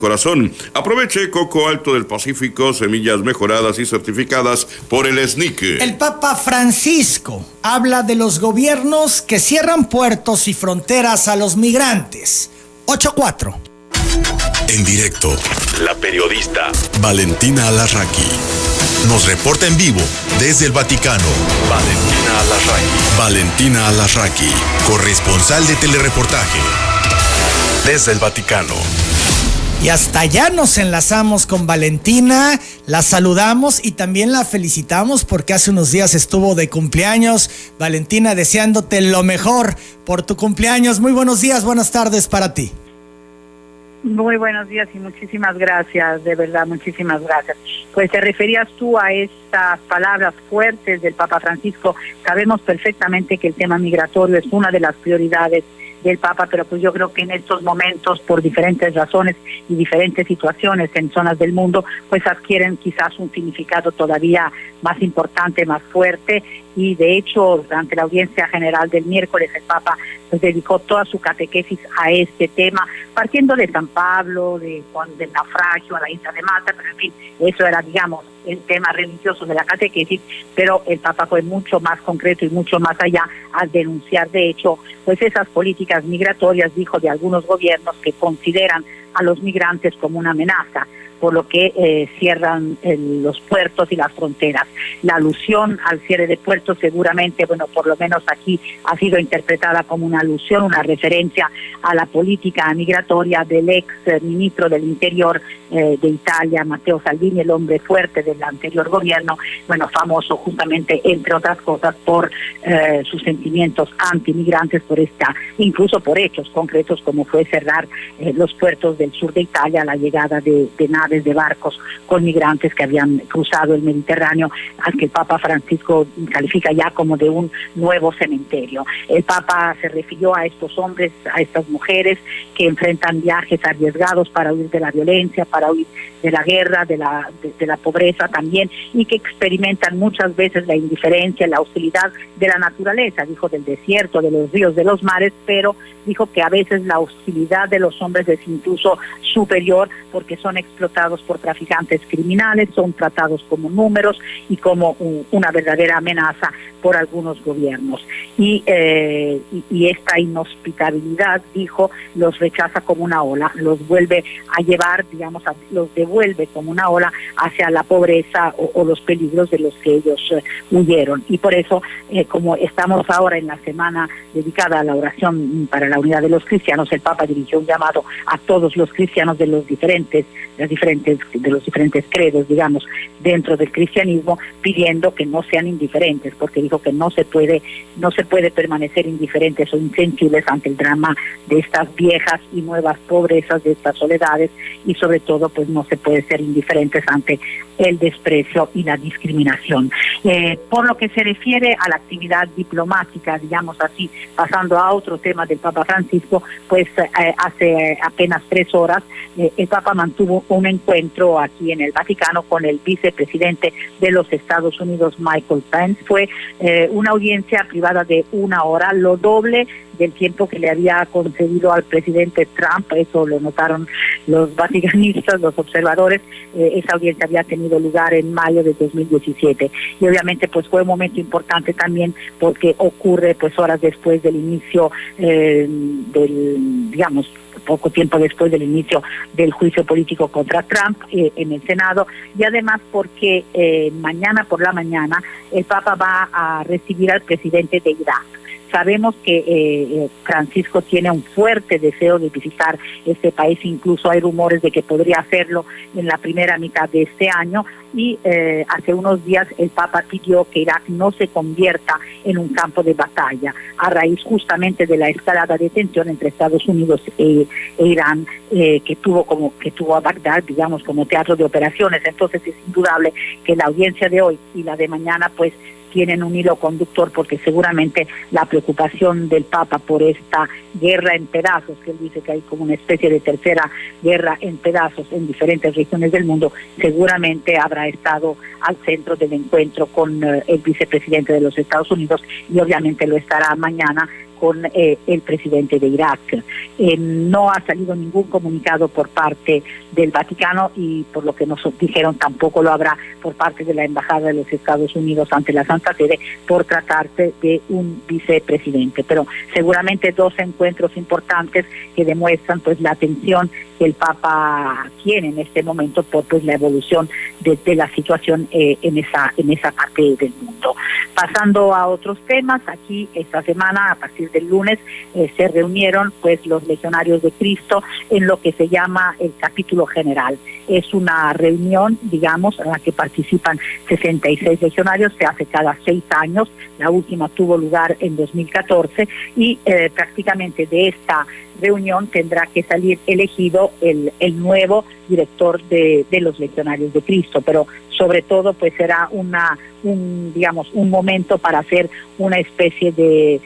corazón. Aproveche coco alto del Pacífico, semillas mejoradas y certificadas por el SNIC. El Papa Francisco habla de los gobiernos que cierran puertos y fronteras a los migrantes. 8-4. En directo, la periodista Valentina Alarraqui nos reporta en vivo desde el Vaticano. Valentina Alarraqui, corresponsal de telereportaje desde el Vaticano. Y hasta allá nos enlazamos con Valentina, la saludamos y también la felicitamos porque hace unos días estuvo de cumpleaños. Valentina, deseándote lo mejor por tu cumpleaños. Muy buenos días, buenas tardes para ti. Muy buenos días y muchísimas gracias, de verdad, muchísimas gracias. Pues te referías tú a estas palabras fuertes del Papa Francisco. Sabemos perfectamente que el tema migratorio es una de las prioridades del Papa, pero pues yo creo que en estos momentos, por diferentes razones y diferentes situaciones en zonas del mundo, pues adquieren quizás un significado todavía más importante, más fuerte, y de hecho durante la audiencia general del miércoles el Papa pues dedicó toda su catequesis a este tema, partiendo de San Pablo, del naufragio a la isla de Malta, pero en fin, eso era, digamos, el tema religioso de la catequesis, pero el Papa fue mucho más concreto y mucho más allá al denunciar, de hecho, pues esas políticas migratorias, dijo, de algunos gobiernos que consideran a los migrantes como una amenaza, por lo que cierran los puertos y las fronteras. La alusión al cierre de puertos seguramente, bueno, por lo menos aquí ha sido interpretada como una alusión, una referencia a la política migratoria del ex ministro del Interior de Italia, Matteo Salvini, el hombre fuerte del anterior gobierno, bueno, famoso justamente, entre otras cosas, por sus sentimientos antimigrantes, incluso por hechos concretos como fue cerrar los puertos del sur de Italia a la llegada de naves, de barcos con migrantes que habían cruzado el Mediterráneo, al que el Papa Francisco califica ya como de un nuevo cementerio. El Papa se refirió a estos hombres, a estas mujeres que enfrentan viajes arriesgados para huir de la violencia, para huir de la guerra, de la pobreza también, y que experimentan muchas veces la indiferencia, la hostilidad de la naturaleza, dijo, del desierto, de los ríos, de los mares, pero dijo que a veces la hostilidad de los hombres es incluso superior porque son explotados por traficantes criminales, son tratados como números y como una verdadera amenaza por algunos gobiernos. Y esta inhospitabilidad, dijo, los rechaza como una ola, los vuelve a llevar, digamos, los devuelve como una ola hacia la pobreza o los peligros de los que ellos huyeron. Y por eso, como estamos ahora en la semana dedicada a la oración para la unidad de los cristianos, el Papa dirigió un llamado a todos los cristianos de los diferentes credos, digamos, dentro del cristianismo, pidiendo que no sean indiferentes, porque dijo que no se puede permanecer indiferentes o insensibles ante el drama de estas viejas y nuevas pobrezas, de estas soledades, y sobre todo pues no se puede ser indiferentes ante el desprecio y la discriminación. Por lo que se refiere a la actividad diplomática, digamos así, pasando a otro tema del Papa Francisco, pues hace apenas 3 horas el Papa mantuvo un encuentro aquí en el Vaticano con el vicepresidente de los Estados Unidos, Michael Pence. Fue una audiencia privada de 1 hora, lo doble del tiempo que le había concedido al presidente Trump. Eso lo notaron los vaticanistas, los observadores. Esa audiencia había tenido lugar en mayo de 2017 y obviamente pues fue un momento importante también porque ocurre pues horas después del inicio poco tiempo después del inicio del juicio político contra Trump en el Senado, y además porque mañana por la mañana el Papa va a recibir al presidente de Irak. Sabemos que Francisco tiene un fuerte deseo de visitar este país, incluso hay rumores de que podría hacerlo en la primera mitad de este año, y hace unos días el Papa pidió que Irak no se convierta en un campo de batalla, a raíz justamente de la escalada de tensión entre Estados Unidos e Irán, que tuvo a Bagdad, digamos, como teatro de operaciones. Entonces es indudable que la audiencia de hoy y la de mañana pues tienen un hilo conductor, porque seguramente la preocupación del Papa por esta guerra en pedazos, que él dice que hay como una especie de tercera guerra en pedazos en diferentes regiones del mundo, seguramente habrá estado al centro del encuentro con el vicepresidente de los Estados Unidos, y obviamente lo estará mañana con el presidente de Irak. No ha salido ningún comunicado por parte del Vaticano, y por lo que nos dijeron tampoco lo habrá por parte de la Embajada de los Estados Unidos ante la Santa Sede, por tratarse de un vicepresidente. Pero seguramente dos encuentros importantes que demuestran pues la atención que el Papa tiene en este momento por pues la evolución de la situación en esa parte del mundo. Pasando a otros temas, aquí esta semana, a partir del lunes, se reunieron pues los legionarios de Cristo en lo que se llama el capítulo general. Es una reunión, digamos, en la que participan 66 legionarios, se hace cada 6 años, la última tuvo lugar en 2014, y prácticamente de esta reunión tendrá que salir elegido el nuevo director de los legionarios de Cristo, pero sobre todo pues será un momento para hacer una especie de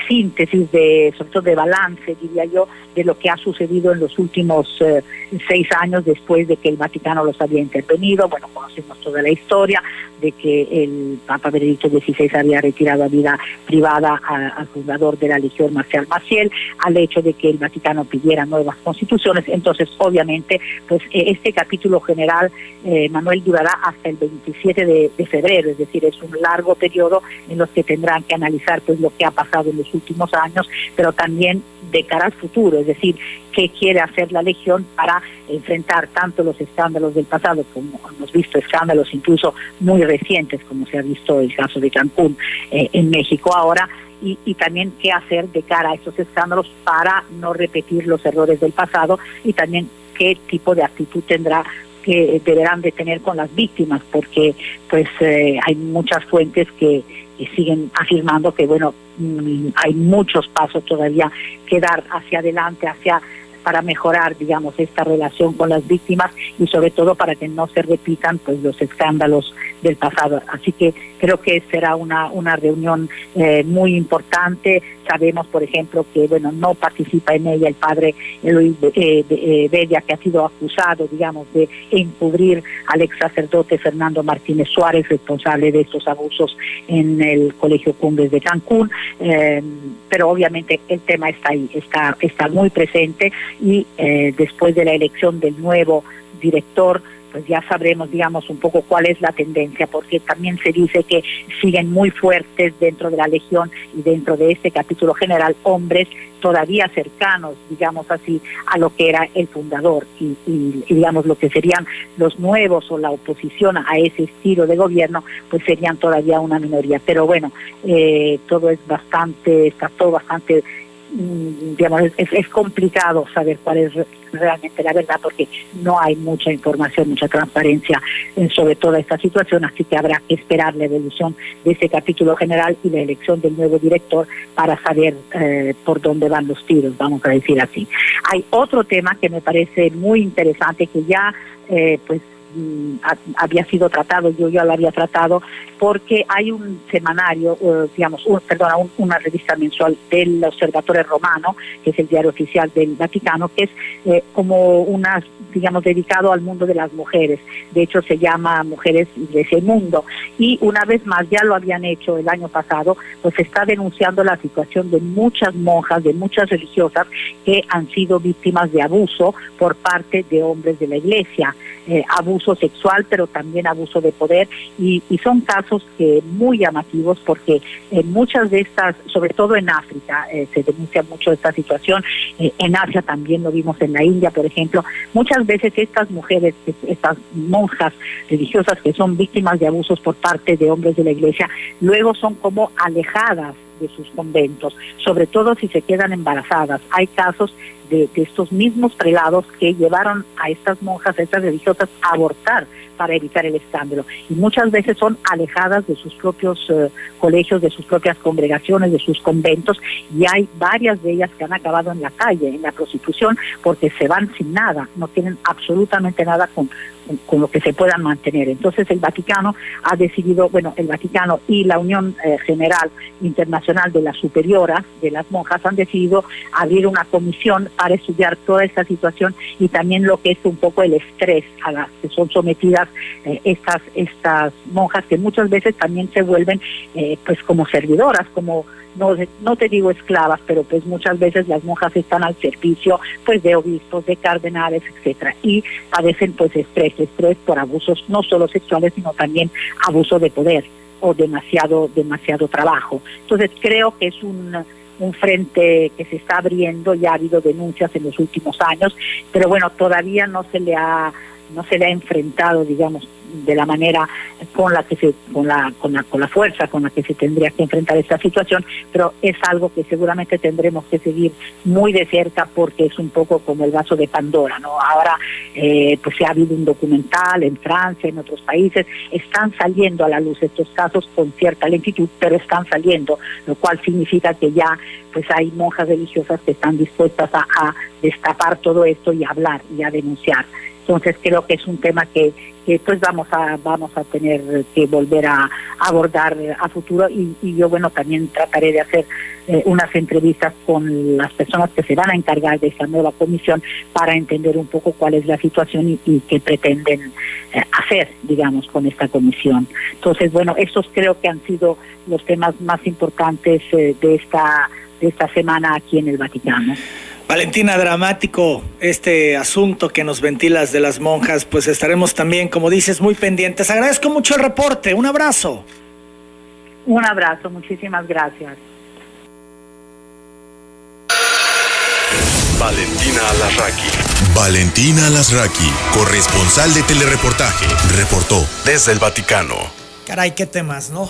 síntesis, sobre todo de balance, diría yo, de lo que ha sucedido en los últimos 6 años después de que el Vaticano los había intervenido. Bueno, conocemos toda la historia de que el Papa Benedicto XVI había retirado a vida privada al fundador de la Legión, Marcial Maciel, al hecho de que el Vaticano pidiera nuevas constituciones. Entonces, obviamente, pues este capítulo general, Manuel, durará hasta el 27 de febrero, es decir, es un largo periodo en los que tendrán que analizar pues lo que ha pasado en los últimos años, pero también de cara al futuro, es decir, qué quiere hacer la Legión para enfrentar tanto los escándalos del pasado, como hemos visto escándalos incluso muy recientes, como se ha visto el caso de Cancún en México ahora, y también qué hacer de cara a esos escándalos para no repetir los errores del pasado, y también qué tipo de actitud que deberán de tener con las víctimas, porque pues hay muchas fuentes que siguen afirmando que hay muchos pasos todavía que dar hacia adelante, para mejorar, digamos, esta relación con las víctimas, y sobre todo para que no se repitan pues los escándalos del pasado. Así que creo que será una reunión muy importante. Sabemos, por ejemplo, que no participa en ella el padre Eloy Bedia, que ha sido acusado, digamos, de encubrir al ex sacerdote Fernando Martínez Suárez, responsable de estos abusos en el Colegio Cumbres de Cancún, pero obviamente el tema está ahí, está muy presente, y después de la elección del nuevo director, pues ya sabremos, digamos, un poco cuál es la tendencia, porque también se dice que siguen muy fuertes dentro de la Legión y dentro de este capítulo general hombres todavía cercanos, digamos así, a lo que era el fundador, y digamos lo que serían los nuevos o la oposición a ese estilo de gobierno, pues serían todavía una minoría. Pero todo está todo bastante, digamos, es complicado saber cuál es realmente la verdad, porque no hay mucha información, mucha transparencia sobre toda esta situación, así que habrá que esperar la evolución de este capítulo general y la elección del nuevo director para saber por dónde van los tiros, vamos a decir así. Hay otro tema que me parece muy interesante, que ya había sido tratado, yo ya lo había tratado, porque hay un semanario, una revista mensual del Observatore Romano, que es el diario oficial del Vaticano, que es como dedicado al mundo de las mujeres. De hecho, se llama Mujeres, Iglesia y Mundo, y una vez más, ya lo habían hecho el año pasado, pues está denunciando la situación de muchas monjas, de muchas religiosas que han sido víctimas de abuso por parte de hombres de la Iglesia, abuso sexual, pero también abuso de poder, y son casos muy llamativos, porque muchas de estas, sobre todo en África, se denuncia mucho esta situación. En Asia también lo vimos, en la India, por ejemplo. Muchas veces estas mujeres, estas monjas religiosas que son víctimas de abusos por parte de hombres de la Iglesia, luego son como alejadas de sus conventos, sobre todo si se quedan embarazadas. Hay casos de estos mismos prelados que llevaron a estas monjas, a estas religiosas, a abortar para evitar el escándalo, y muchas veces son alejadas de sus propios colegios, de sus propias congregaciones, de sus conventos, y hay varias de ellas que han acabado en la calle, en la prostitución, porque se van sin nada, no tienen absolutamente nada con lo que se puedan mantener. Entonces el Vaticano ha decidido, el Vaticano y la Unión General Internacional de las Superioras de las Monjas han decidido abrir una comisión para estudiar toda esta situación, y también lo que es un poco el estrés a las que son sometidas estas monjas, que muchas veces también se vuelven pues como servidoras, como no te digo esclavas, pero pues muchas veces las monjas están al servicio pues de obispos, de cardenales, etcétera, y padecen pues estrés por abusos no solo sexuales, sino también abuso de poder o demasiado trabajo. Entonces creo que es un frente que se está abriendo, ya ha habido denuncias en los últimos años, pero bueno, todavía no se le ha enfrentado, digamos, de la manera con la fuerza con la que se tendría que enfrentar esta situación, pero es algo que seguramente tendremos que seguir muy de cerca porque es un poco como el vaso de Pandora, ¿no? Ahora pues se ha habido un documental en Francia, en otros países, están saliendo a la luz estos casos con cierta lentitud, pero están saliendo, lo cual significa que ya pues hay monjas religiosas que están dispuestas a destapar todo esto y a hablar y a denunciar. Entonces creo que es un tema que pues vamos a tener que volver a abordar a futuro y yo bueno también trataré de hacer unas entrevistas con las personas que se van a encargar de esta nueva comisión para entender un poco cuál es la situación y qué pretenden hacer, digamos, con esta comisión. Entonces bueno, estos creo que han sido los temas más importantes de esta semana aquí en el Vaticano. Valentina, dramático este asunto que nos ventilas de las monjas, pues estaremos también, como dices, muy pendientes. Agradezco mucho el reporte, un abrazo. Un abrazo, muchísimas gracias. Valentina Alasraqui. Valentina Alasraqui, corresponsal de Telereportaje, reportó desde el Vaticano. Caray, qué temas, ¿no?